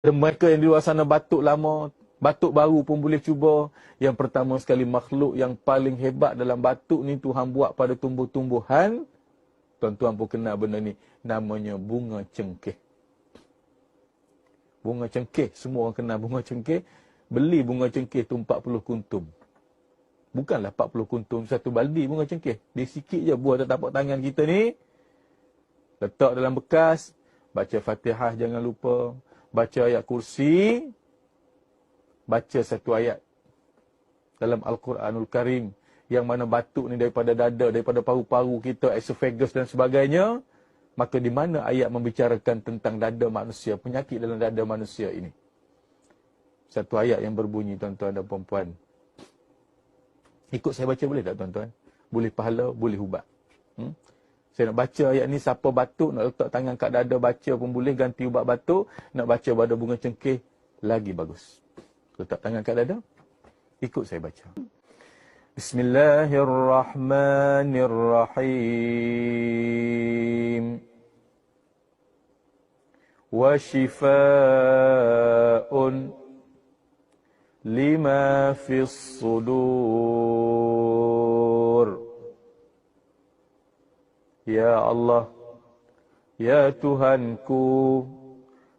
Mereka yang di luar sana batuk lama, batuk baru pun boleh cuba. Yang pertama sekali, makhluk yang paling hebat dalam batuk ni Tuhan buat pada tumbuh-tumbuhan. Tuan-tuan pun kenal benda ni. Namanya bunga cengkeh. Bunga cengkeh, semua orang kenal bunga cengkeh. Beli bunga cengkeh tu 40 kuntum. Bukanlah 40 kuntum, satu baldi bunga cengkeh. Dia sikit je buah atas tapak tangan kita ni. Letak dalam bekas. Baca Fatihah jangan lupa. Baca ayat kursi. Baca satu ayat dalam Al-Quranul Karim. Yang mana batuk ni daripada dada, daripada paru-paru kita, esophagus dan sebagainya. Maka di mana ayat membicarakan tentang dada manusia, penyakit dalam dada manusia ini. Satu ayat yang berbunyi, tuan-tuan dan puan-puan. Ikut saya baca boleh tak, tuan-tuan? Boleh pahala, boleh ubat. Saya nak baca ayat ni, siapa batuk, nak letak tangan kat dada, baca pun boleh, ganti ubat batuk. Nak baca pada bunga cengkeh, lagi bagus. Letak tangan kat dada, ikut saya baca. Bismillahirrahmanirrahim. Wa shifa'un lima fis sudur. Ya Allah, ya Tuhanku,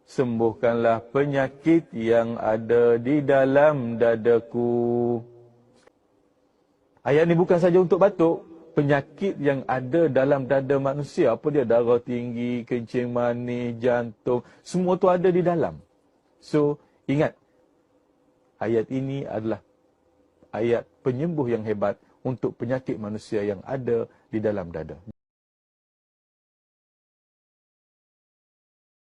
sembuhkanlah penyakit yang ada di dalam dadaku. Ayat ni bukan saja untuk batuk. Penyakit yang ada dalam dada manusia. Apa dia? Darah tinggi, kencing manis, jantung. Semua tu ada di dalam. So, ingat. Ayat ini adalah ayat penyembuh yang hebat untuk penyakit manusia yang ada di dalam dada.